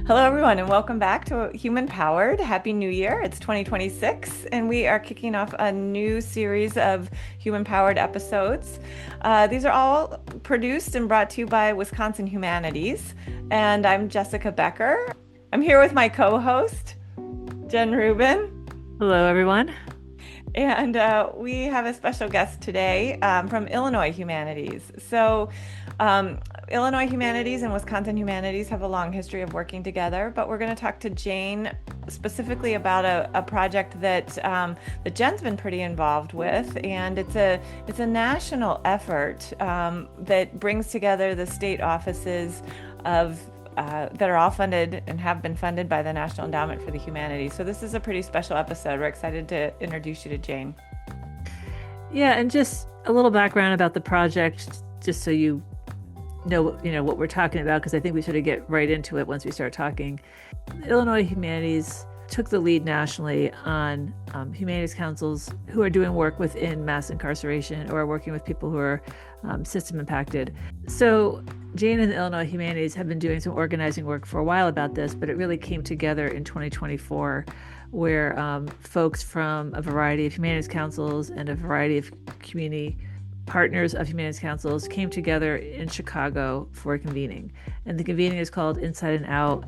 Hello, everyone, and welcome back to Human Powered. Happy New Year. It's 2026, and we are kicking off a new series of Human Powered episodes. These are all produced and brought to you by Wisconsin Humanities, and I'm Jessica Becker. I'm here with my co host, Jen Rubin. Hello, everyone. And we have a special guest today from Illinois Humanities. Illinois Humanities and Wisconsin Humanities have a long history of working together, but we're going to talk to Jane specifically about a project that Jen's been pretty involved with, and it's a national effort that brings together the state offices of that are all funded and have been funded by the National Endowment for the Humanities. So this is a pretty special episode. We're excited to introduce you to Jane. Yeah, and just a little background about the project, just so you know what we're talking about, because I think we sort of get right into it once we start talking. Illinois Humanities took the lead nationally on humanities councils who are doing work within mass incarceration or are working with people who are system impacted. So Jane and the Illinois Humanities have been doing some organizing work for a while about this, but it really came together in 2024, where folks from a variety of humanities councils and a variety of community partners of humanities councils came together in Chicago for a convening. And the convening is called Inside and Out,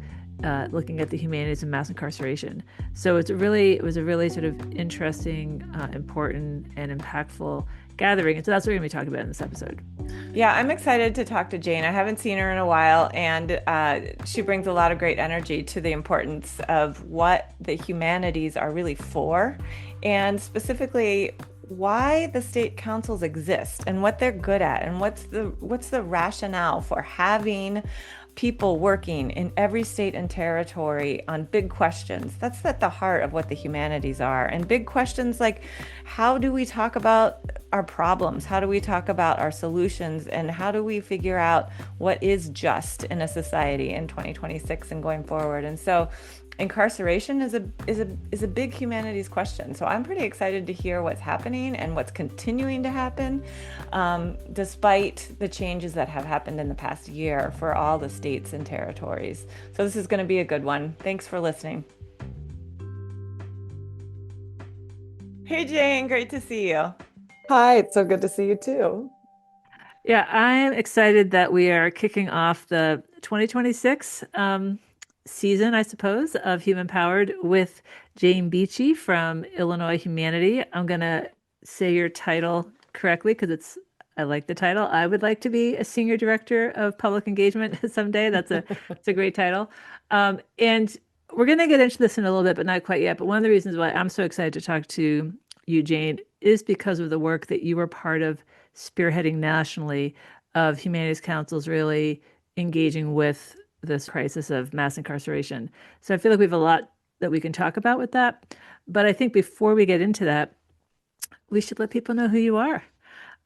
looking at the humanities and mass incarceration. So it was a really sort of interesting, important, and impactful gathering. And so that's what we're going to be talking about in this episode. Yeah, I'm excited to talk to Jane. I haven't seen her in a while, and she brings a lot of great energy to the importance of what the humanities are really for, and specifically why the state councils exist and what they're good at, and what's the rationale for having people working in every state and territory on big questions. That's at the heart of what the humanities are. And big questions like, how do we talk about our problems? How do we talk about our solutions? And how do we figure out what is just in a society in 2026 and going forward? And so incarceration is a big humanities question. So I'm pretty excited to hear what's happening and what's continuing to happen, despite the changes that have happened in the past year for all the states and territories. So this is going to be a good one. Thanks for listening. Hey Jane, great to see you. Hi, it's so good to see you too. Yeah, I am excited that we are kicking off the 2026 season, I suppose, of Human Powered with Jane Beachy from Illinois Humanity. I'm going to say your title correctly because I like the title. I would like to be a senior director of public engagement someday. It's a great title. And we're going to get into this in a little bit, but not quite yet. But one of the reasons why I'm so excited to talk to you, Jane, is because of the work that you were part of spearheading nationally of humanities councils really engaging with this crisis of mass incarceration. So I feel like we have a lot that we can talk about with that. But I think before we get into that, we should let people know who you are.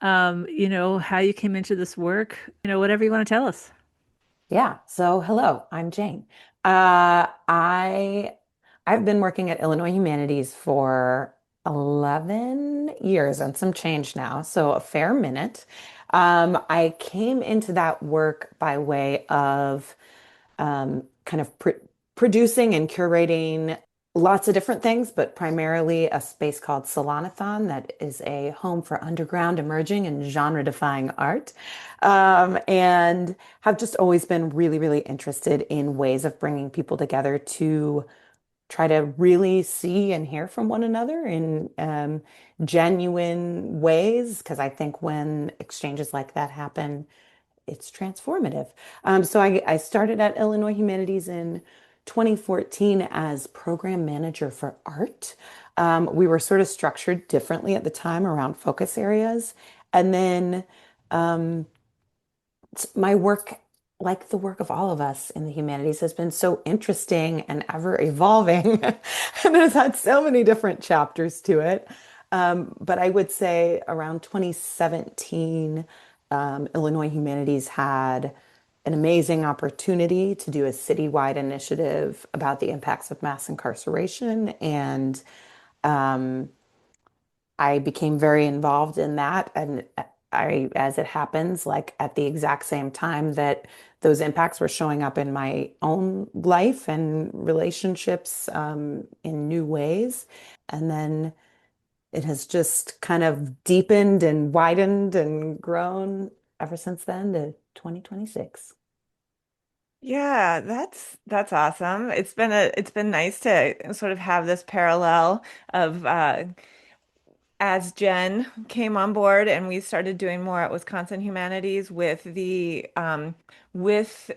How you came into this work, whatever you want to tell us. Yeah. So hello, I'm Jane. I've been working at Illinois Humanities for 11 years and some change now, so a fair minute. I came into that work by way of kind of producing and curating lots of different things, but primarily a space called Salon-a-thon that is a home for underground, emerging, and genre-defying art. And have just always been really, really interested in ways of bringing people together to try to really see and hear from one another in genuine ways, because I think when exchanges like that happen, it's transformative. So I started at Illinois Humanities in 2014 as program manager for art. We were sort of structured differently at the time around focus areas. And then um, my work, like the work of all of us in the humanities, has been so interesting and ever evolving. And has had so many different chapters to it. But I would say around 2017, Illinois Humanities had an amazing opportunity to do a citywide initiative about the impacts of mass incarceration. And um, I became very involved in that. And as it happens, like at the exact same time that those impacts were showing up in my own life and relationships in new ways. And then it has just kind of deepened and widened and grown ever since then to 2026. Yeah, that's awesome. It's been nice to sort of have this parallel of as Jen came on board and we started doing more at Wisconsin Humanities with the with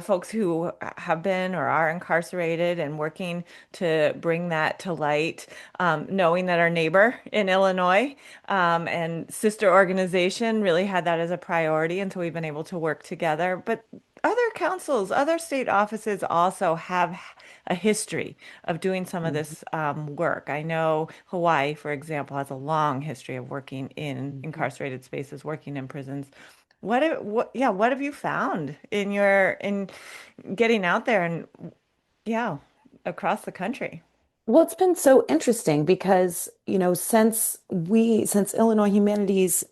folks who have been or are incarcerated and working to bring that to light, knowing that our neighbor in Illinois and sister organization really had that as a priority, and so we've been able to work together. But other councils, other state offices also have a history of doing some of Mhm. this work. I know Hawaii, for example, has a long history of working in Mhm. incarcerated spaces, working in prisons. What have you found in in getting out there and yeah, across the country? Well, it's been so interesting because, since Illinois Humanities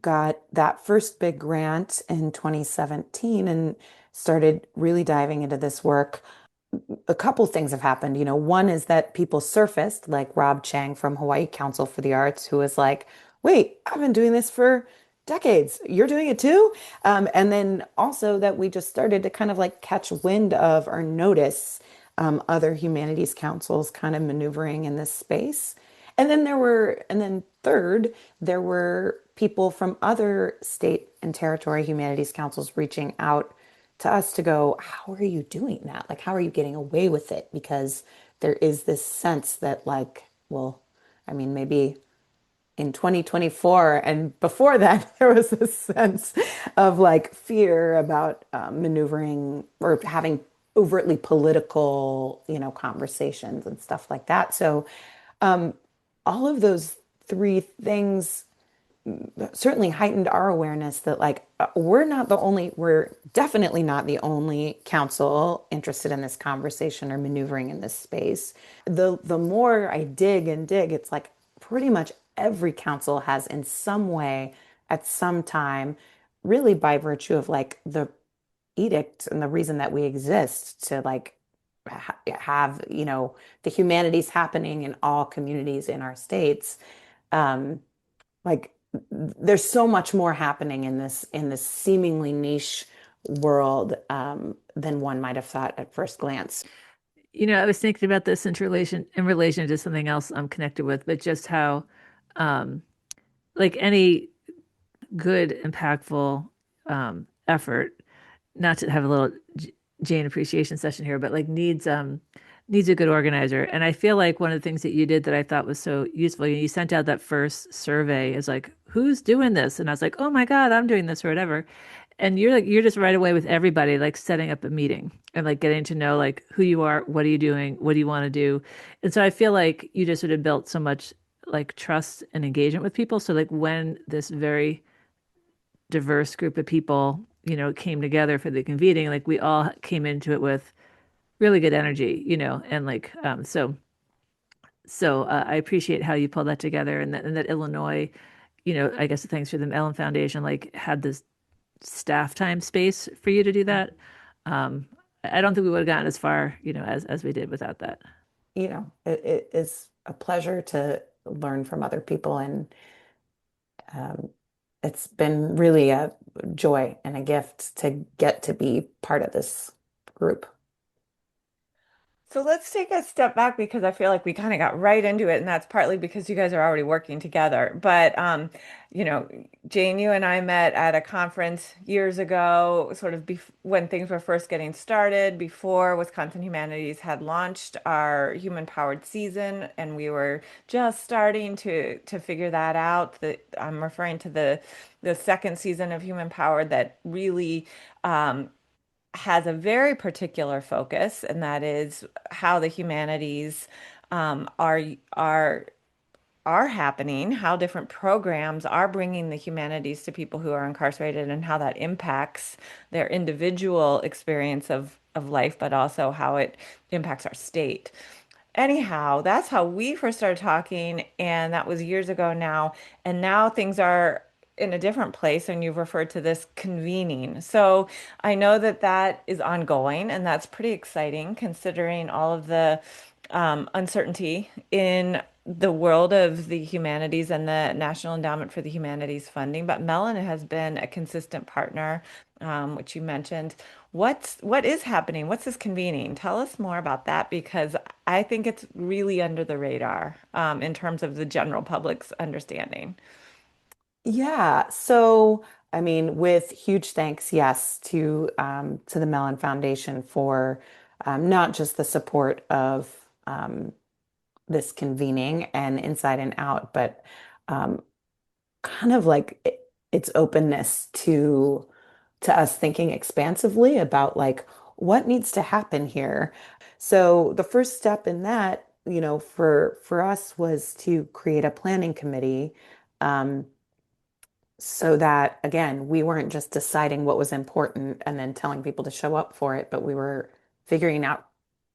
got that first big grant in 2017 and started really diving into this work, a couple things have happened. One is that people surfaced, like Rob Chang from Hawaii Council for the Arts, who was like, wait, I've been doing this for decades. You're doing it too? And then also that we just started to kind of like catch wind of or notice other humanities councils kind of maneuvering in this space. And then third, there were people from other state and territory humanities councils reaching out to us to go, how are you doing that? Like, how are you getting away with it? Because there is this sense that, like, well, I mean, maybe in 2024 and before that, there was this sense of like fear about maneuvering or having overtly political, conversations and stuff like that. So, all of those three things certainly heightened our awareness that like we're definitely not the only council interested in this conversation or maneuvering in this space. The more I dig and dig, it's like pretty much every council has in some way at some time, really by virtue of like the edict and the reason that we exist to like have, the humanities happening in all communities in our states. Um, like there's so much more happening in this seemingly niche world than one might have thought at first glance. I was thinking about this in relation to something else I'm connected with, but just how, um, like any good, impactful effort, not to have a little Jane appreciation session here, but like needs a good organizer. And I feel like one of the things that you did that I thought was so useful, you sent out that first survey is like, who's doing this? And I was like, oh my God, I'm doing this or whatever. And you're just right away with everybody, like setting up a meeting and like getting to know like who you are, what are you doing, what do you want to do. And so I feel like you just sort of built so much like trust and engagement with people. So like when this very diverse group of people, came together for the convening, like we all came into it with really good energy, and like I appreciate how you pulled that together, and that Illinois, I guess thanks to the Ellen Foundation, like had this staff time space for you to do that. Um, I don't think we would have gotten as far, as we did without that. It is a pleasure to learn from other people, and um, it's been really a joy and a gift to get to be part of this group. So let's take a step back because I feel like we kind of got right into it, and that's partly because you guys are already working together. But you know, Jane, you and I met at a conference years ago, sort of bef when things were first getting started, before Wisconsin Humanities had launched our human powered season, and we were just starting to figure that out. I'm referring to the second season of Human Powered that really has a very particular focus, and that is how the humanities are happening, how different programs are bringing the humanities to people who are incarcerated, and how that impacts their individual experience of life, but also how it impacts our state. Anyhow, that's how we first started talking, and that was years ago now. And now things are in a different place, and you've referred to this convening. So I know that that is ongoing, and that's pretty exciting considering all of the uncertainty in the world of the humanities and the National Endowment for the Humanities funding. But Mellon has been a consistent partner, which you mentioned. What is happening? What's this convening? Tell us more about that because I think it's really under the radar in terms of the general public's understanding. Yeah. So, I mean, with huge thanks, yes, to the Mellon Foundation for not just the support of this convening and Inside and Out, but um, kind of like its openness to us thinking expansively about like what needs to happen here. So the first step in that, for us was to create a planning committee. Um, so that again, we weren't just deciding what was important and then telling people to show up for it, but we were figuring out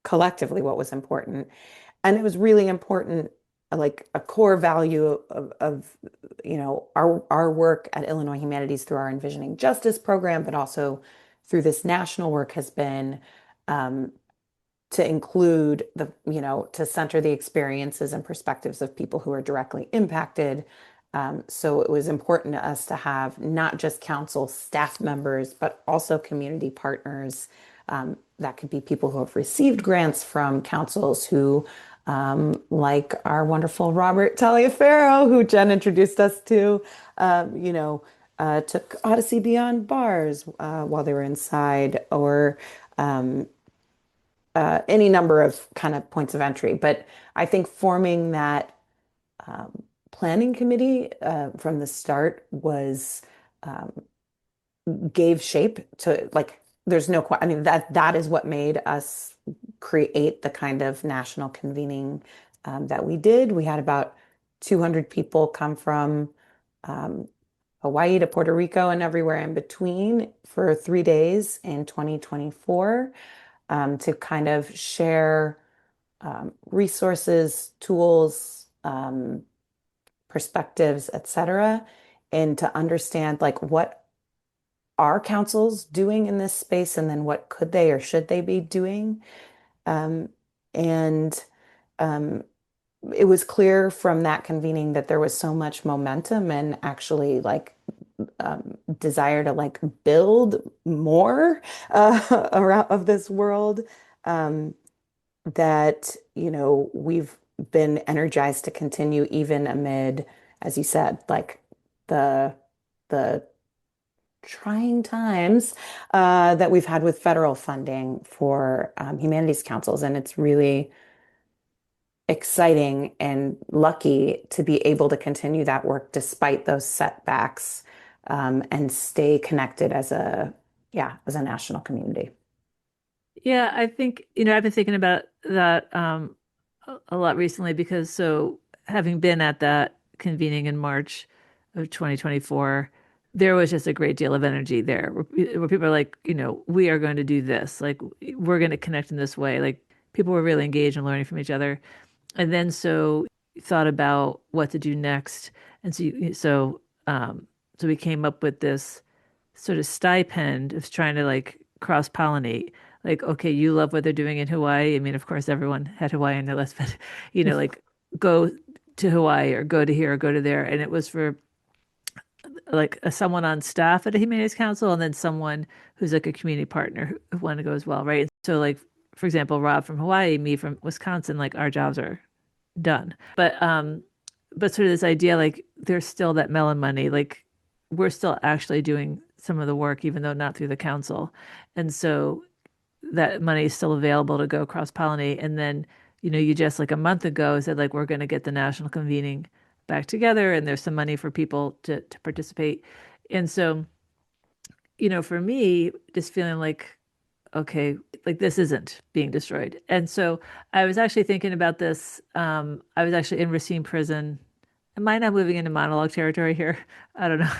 collectively what was important. And it was really important, like a core value of our work at Illinois Humanities through our Envisioning Justice program, but also through this national work has been um, to include to center the experiences and perspectives of people who are directly impacted. So it was important to us to have not just council staff members, but also community partners. That could be people who have received grants from councils who, like our wonderful Robert Taliaferro, who Jen introduced us to, took Odyssey Beyond Bars while they were inside, or um, any number of kind of points of entry. But I think forming that planning committee from the start was um, gave shape to like there's no I mean that is what made us create the kind of national convening that we did. We had about 200 people come from um, Hawaii to Puerto Rico and everywhere in between for 3 days in 2024 to kind of share resources, tools, perspectives, etc., and to understand like what are councils doing in this space, and then what could they or should they be doing. Um, and um, it was clear from that convening that there was so much momentum and actually like desire to like build more around of this world. Um, that, we've been energized to continue even amid, as you said, like the the trying times that we've had with federal funding for humanities councils. And it's really exciting and lucky to be able to continue that work despite those setbacks and stay connected as a national community. Yeah, I think, I've been thinking about that a lot recently because so having been at that convening in March of 2024, there was just a great deal of energy there where people are like, we are going to do this. Like we're going to connect in this way. Like people were really engaged and learning from each other. And then so thought about what to do next. And so we came up with this sort of stipend of trying to like cross pollinate. Like, okay, you love what they're doing in Hawaii. I mean, of course, everyone had Hawaii on their list, but like go to Hawaii or go to here or go to there. And it was for like someone on staff at a humanities council and then someone who's like a community partner who wanted to go as well, right? So like, for example, Rob from Hawaii, me from Wisconsin, like our jobs are done. But sort of this idea like there's still that melon money, like we're still actually doing some of the work, even though not through the council. And so that money is still available to go cross pollinate. And then, you just like a month ago said like we're going to get the national convening back together and there's some money for people to participate. And so, for me, just feeling like okay, like this isn't being destroyed. And so I was actually thinking about this. I was actually in Racine prison. Am I now moving into monologue territory here? I don't know,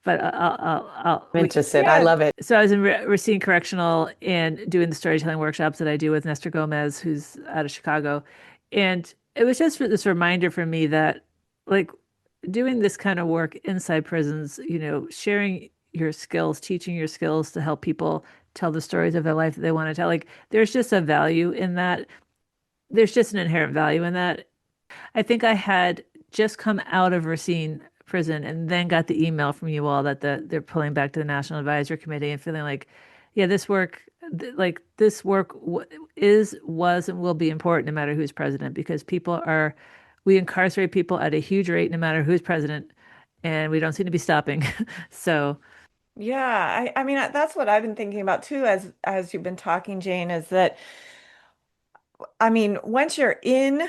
but I'm interested. I Yeah, love it. so I was in Racine Correctional and doing the storytelling workshops that I do with Nestor Gomez, who's out of Chicago. And it was just this reminder for me that like doing this kind of work inside prisons, sharing your skills, teaching your skills to help people tell the stories of their life that they want to tell. Like there's just a value in that. There's just an inherent value in that. I think I had just come out of Racine prison and then got the email from you all that they're pulling back to the National Advisory Committee and feeling like, yeah, this work, this work was, and will be important no matter who's president because we incarcerate people at a huge rate no matter who's president, and we don't seem to be stopping. So, Yeah, I mean that's what I've been thinking about too as you've been talking, Jane, is that I mean, once you're in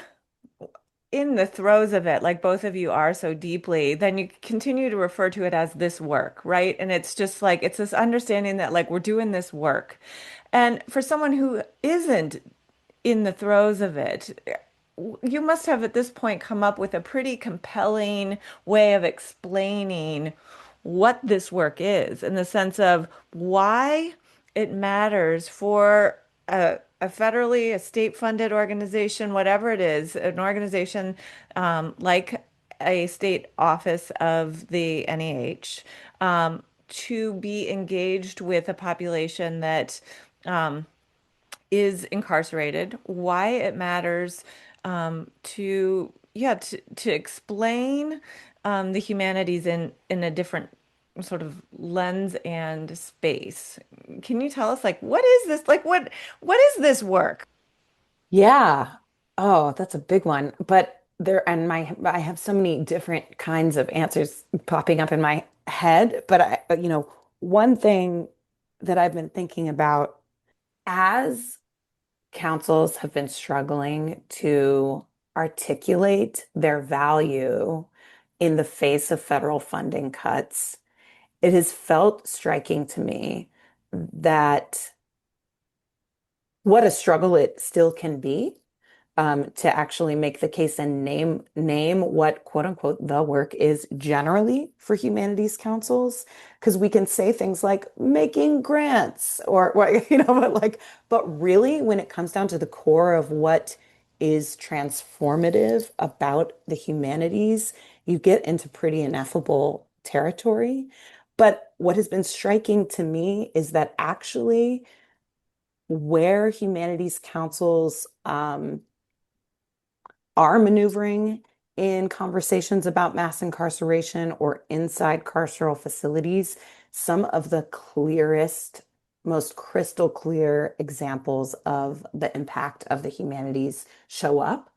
the throes of it, like both of you are so deeply, then you continue to refer to it as this work, right? And it's just like it's this understanding that like we're doing this work. And for someone who isn't in the throes of it, you must have at this point come up with a pretty compelling way of explaining what this work is in the sense of why it matters for a federally, a state-funded organization, whatever it is, an organization like a state office of the NEH, to be engaged with a population that is incarcerated, why it matters to explain the humanities in a different sort of lens and space. Can you tell us like what is this? Like what is this work? Yeah. Oh, that's a big one. But there, and I have so many different kinds of answers popping up in my head. But one thing that I've been thinking about as councils have been struggling to articulate their value in the face of federal funding cuts, it has felt striking to me that what a struggle it still can be to actually make the case and name what quote unquote the work is generally for humanities councils. Because we can say things like making grants or what, but really when it comes down to the core of what is transformative about the humanities, you get into pretty ineffable territory. But what has been striking to me is that actually where humanities councils are maneuvering in conversations about mass incarceration or inside carceral facilities, some of the clearest, most crystal clear examples of the impact of the humanities show up.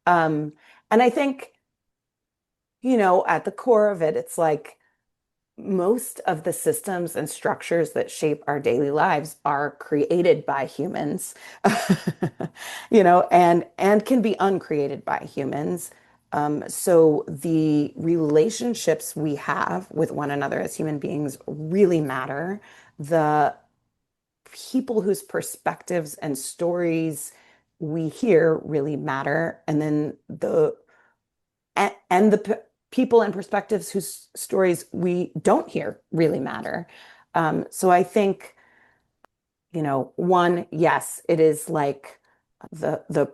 Um, and I think, at the core of it, it's like most of the systems and structures that shape our daily lives are created by humans, and can be uncreated by humans. So the relationships we have with one another as human beings really matter. The people whose perspectives and stories we hear really matter. And then the people and perspectives whose stories we don't hear really matter. So I think, one, yes, it is like the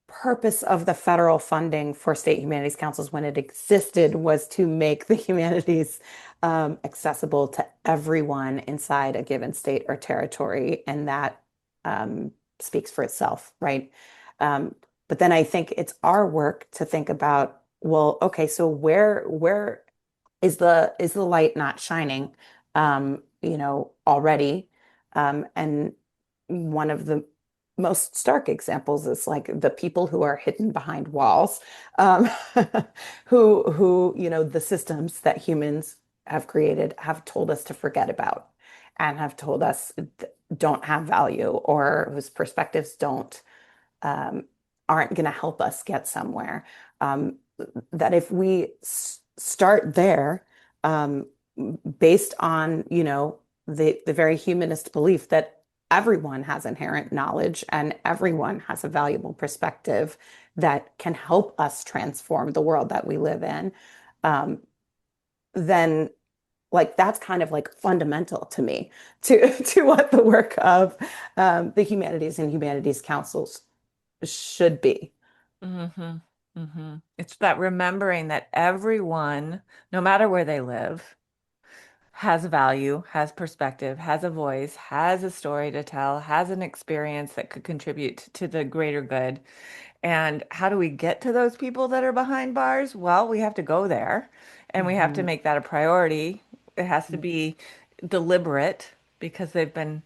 purpose of the federal funding for state humanities councils when it existed was to make the humanities accessible to everyone inside a given state or territory, and that speaks for itself, right? Um, but then I think it's our work to think about, well, okay, so where is the light not shining, already? And one of the most stark examples is like the people who are hidden behind walls, um, who the systems that humans have created have told us to forget about and have told us don't have value or whose perspectives um, aren't going to help us get somewhere. Um, that if we start there, um, based on, the very humanist belief that everyone has inherent knowledge and everyone has a valuable perspective that can help us transform the world that we live in, um, then like that's kind of like fundamental to me to to what the work of the humanities and humanities councils should be. Hmm. It's that remembering that everyone, no matter where they live, has value, has perspective, has a voice, has a story to tell, has an experience that could contribute to the greater good. And how do we get to those people that are behind bars? Well, we have to go there and we have to Hmm. make that a priority. It has to be deliberate because they've been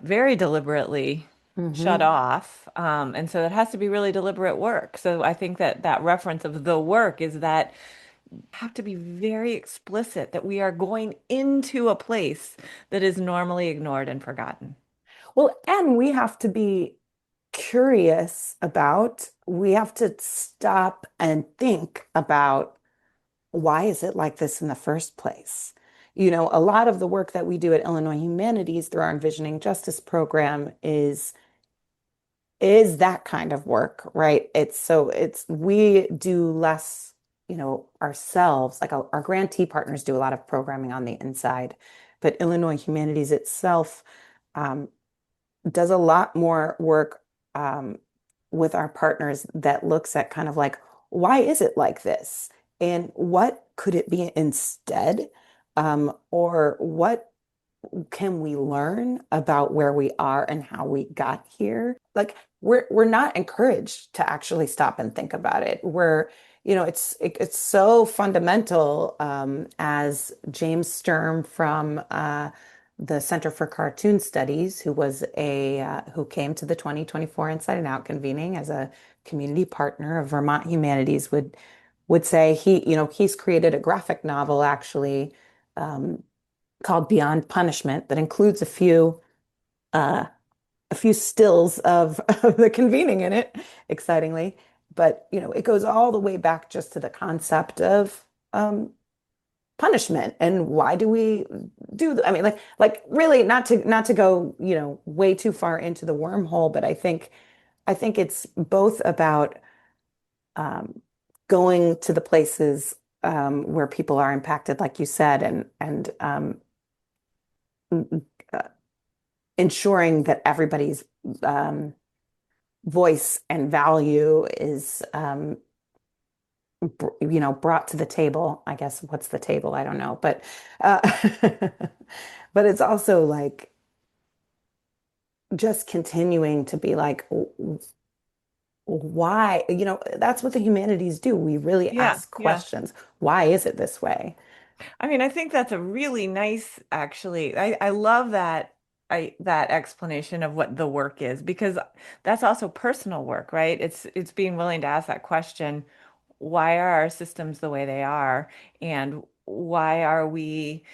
very deliberately shut Hmm. off. And so it has to be really deliberate work. So I think that that reference of the work is that have to be very explicit that we are going into a place that is normally ignored and forgotten. Well, and we have to be curious about, we have to stop and think about why is it like this in the first place? You know, a lot of the work that we do at Illinois Humanities through our Envisioning Justice program is that kind of work, right? It's we do less, you know, ourselves, like our grantee partners do a lot of programming on the inside, but Illinois Humanities itself um, does a lot more work um, with our partners that looks at kind of like, why is it like this? And what could it be instead? Or what can we learn about where we are and how we got here? Like we're not encouraged to actually stop and think about it. We're, you know, it's so fundamental, as James Sturm from the Center for Cartoon Studies, who was a who came to the 2024 Inside and Out convening as a community partner of Vermont Humanities, would say he, you know, he's created a graphic novel actually. Called Beyond Punishment that includes uh, a few stills of the convening in it, excitingly. But you know, it goes all the way back just to the concept of punishment and why do we I mean, like really not to go, you know, way too far into the wormhole, but I think it's both about um, going to the places where people are impacted, like you said, and ensuring that everybody's um, voice and value is, you know, brought to the table. I guess what's the table? I don't know, but uh, but it's also like just continuing to be like, why? You know, that's what the humanities do. We really Yeah, ask yeah. questions. Why is it this way? I mean, I think that's a really nice, actually. I love that explanation of what the work is because that's also personal work, right? It's being willing to ask that question, why are our systems the way they are? And why are we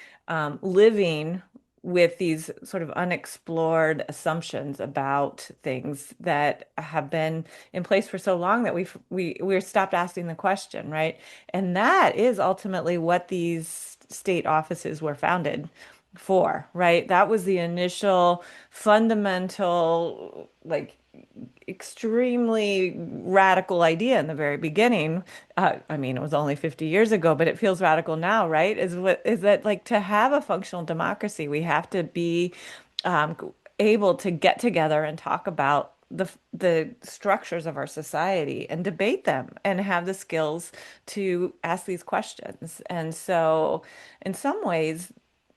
living with these sort of unexplored assumptions about things that have been in place for so long that we're stopped asking the question, right? And that is ultimately what these state offices were founded for, right? That was the initial fundamental, like extremely radical idea in the very beginning. I mean, it was only 50 years ago, but it feels radical now, right? Is that like to have a functional democracy, we have to be um, able to get together and talk about the structures of our society and debate them and have the skills to ask these questions. And so, in some ways,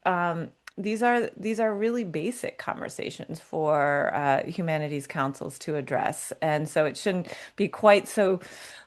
um, these are really basic conversations for humanities councils to address, and so it shouldn't be quite so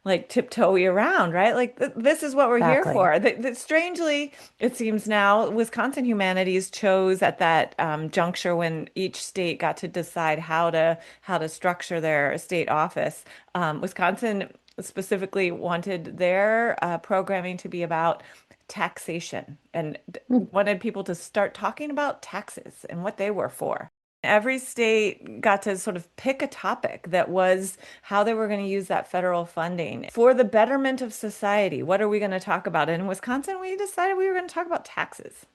like tiptoey around, right? Like this is what we're here Exactly. for. Strangely, it seems now Wisconsin Humanities chose at that juncture when each state got to decide how to structure their state office. Wisconsin specifically wanted their programming to be about taxation and wanted people to start talking about taxes and what they were for. Every state got to sort of pick a topic that was how they were going to use that federal funding for the betterment of society. What are we going to talk about? And in Wisconsin, we decided we were going to talk about taxes.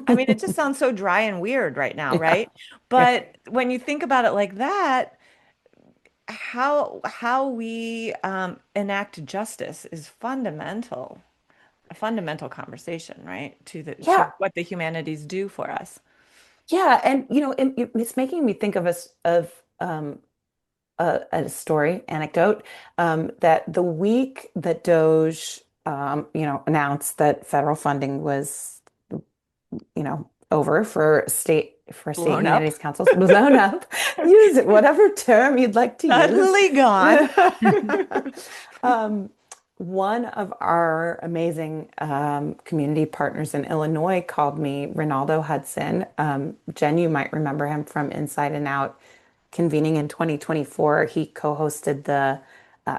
I mean, it just sounds so dry and weird right now, Yeah. right? But when you think about it like that, how we enact justice is fundamental, a fundamental conversation, right? To Yeah. what the humanities do for us. Yeah. And you know, it's making me think of us of a story, anecdote, that the week that Doge, announced that federal funding was, over for state Blown up. humanities councils, blown up. Use it, whatever term you'd like to use. Suddenly gone. Um, One of our amazing community partners in Illinois called me, Ronaldo Hudson. Jen, you might remember him from Inside and Out, convening in 2024. He co-hosted the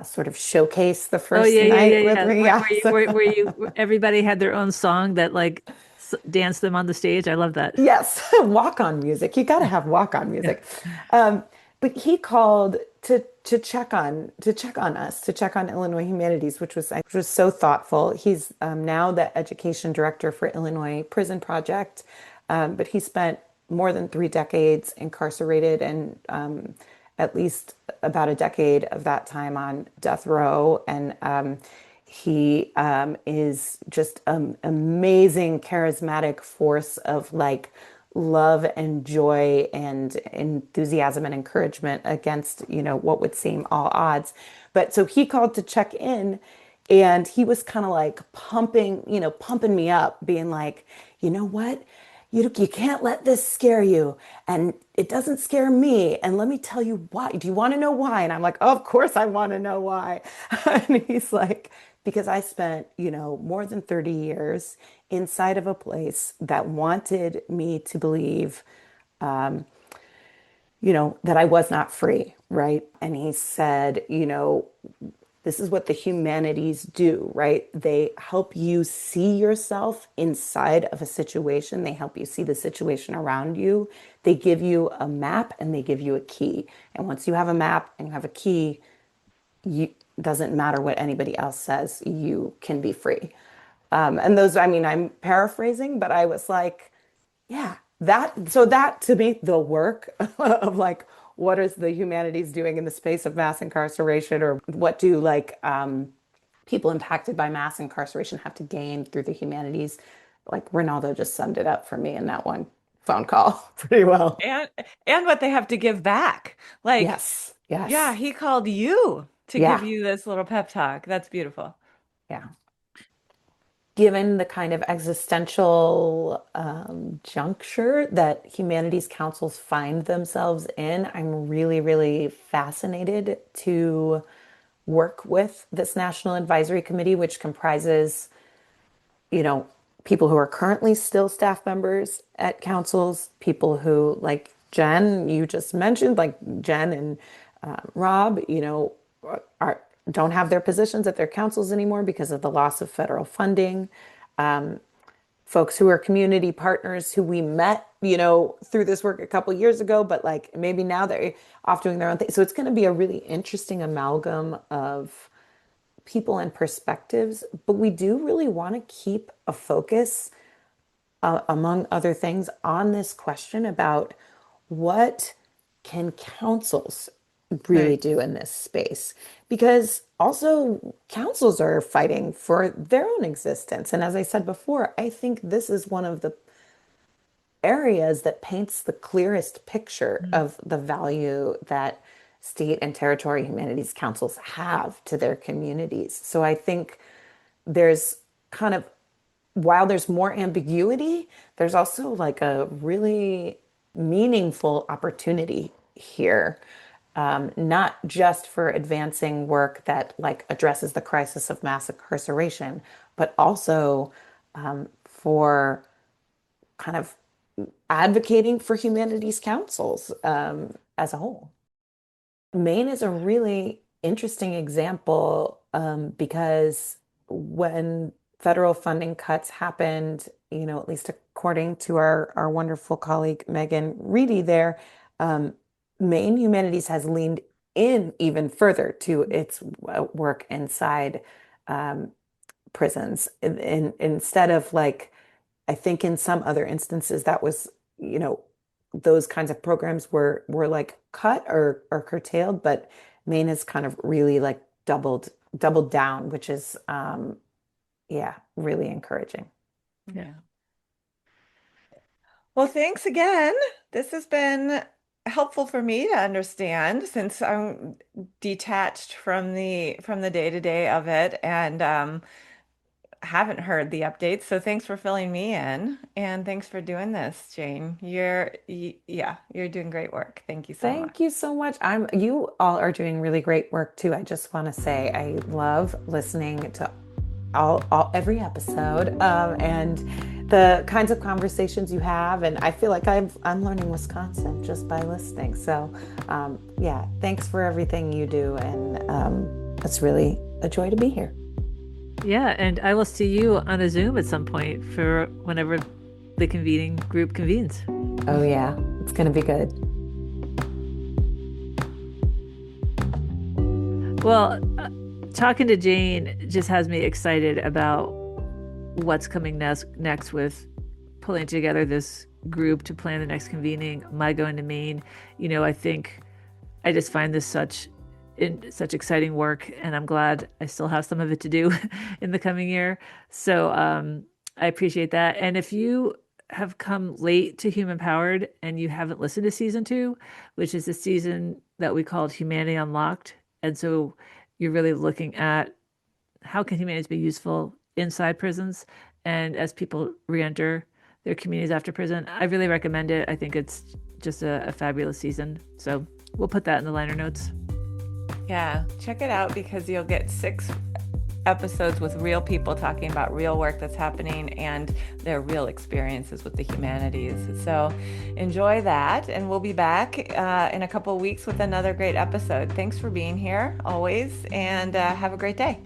sort of showcase the Oh first yeah, yeah, yeah, night with yeah. me. Where, Yeah. where you, where everybody had their own song that like danced them on the stage. I love that. Yes, walk-on music. You got to have walk-on Yeah. music. But he called to check on us, to check on Illinois Humanities, which was so thoughtful. He's now the education director for Illinois Prison Project, but he spent more than 3 decades incarcerated and at least about a decade of that time on death row. And he is just an amazing, charismatic force of like love and joy and enthusiasm and encouragement against, what would seem all odds. But so he called to check in, and he was kind of like pumping me up, being like, you know what? You can't let this scare you. And it doesn't scare me. And let me tell you why. Do you want to know why? And I'm like, oh, of course I want to know why. And he's like, because I spent, more than 30 years inside of a place that wanted me to believe, that I was not free, right? And he said, this is what the humanities do, right? They help you see yourself inside of a situation. They help you see the situation around you. They give you a map and they give you a key. And once you have a map and you have a key, you doesn't matter what anybody else says, you can be free. And those, I mean, I'm paraphrasing, but I was like, yeah, that to me, the work of like, what is the humanities doing in the space of mass incarceration, or what do like people impacted by mass incarceration have to gain through the humanities? Like Ronaldo just summed it up for me in that one phone call pretty well. and and what they have to give back. Like, Yes, yeah, yes, he called you to give yeah, you this little pep talk. That's beautiful. yeah. Given the kind of existential juncture that humanities councils find themselves in, I'm really, really fascinated to work with this National Advisory Committee, which comprises, you know, people who are currently still staff members at councils, people who, like Jen, you just mentioned, like Jen and Rob, are don't have their positions at their councils anymore because of the loss of federal funding. Folks who are community partners who we met, through this work a couple years ago, but like maybe now they're off doing their own thing. So it's going to be a really interesting amalgam of people and perspectives, but we do really want to keep a focus, among other things, on this question about what can councils really Right. do in this space? Because also councils are fighting for their own existence. And as I said before, I think this is one of the areas that paints the clearest picture Mm. of the value that state and territory humanities councils have to their communities. So I think there's kind of, while there's more ambiguity, there's also like a really meaningful opportunity here. Not just for advancing work that like addresses the crisis of mass incarceration, but also for kind of advocating for humanities councils as a whole. Maine is a really interesting example, because when federal funding cuts happened, at least according to our wonderful colleague Megan Reedy there, um, Maine Humanities has leaned in even further to its work inside um, prisons. Instead of like, I think in some other instances that was, you know, those kinds of programs were like cut or curtailed, but Maine has kind of really like doubled down, which is yeah, really encouraging. Yeah. Well, thanks again. This has been helpful for me to understand since I'm detached from the day-to-day of it and haven't heard the updates. So thanks for filling me in and thanks for doing this, Jane. Yeah, you're doing great work. Thank you so much. Thank you so much. You all are doing really great work too. I just want to say I love listening to every episode, and the kinds of conversations you have. And I feel like I'm learning Wisconsin just by listening. So, yeah, thanks for everything you do. And it's really a joy to be here. Yeah, and I will see you on a Zoom at some point for whenever the convening group convenes. Oh, yeah, it's going to be good. Well, talking to Jane just has me excited about what's coming next with pulling together this group to plan the next convening, my going to Maine. I think I just find this such exciting work, and I'm glad I still have some of it to do in the coming year. So I appreciate that. And if you have come late to Human Powered and you haven't listened to season 2, which is the season that we called Humanity Unlocked, and so you're really looking at how can humanities be useful inside prisons and as people re-enter their communities after prison. I really recommend it. I think it's just a fabulous season. So we'll put that in the liner notes. Yeah, check it out because you'll get 6 episodes with real people talking about real work that's happening and their real experiences with the humanities. So enjoy that, and we'll be back in a couple of weeks with another great episode. Thanks for being here always, and have a great day.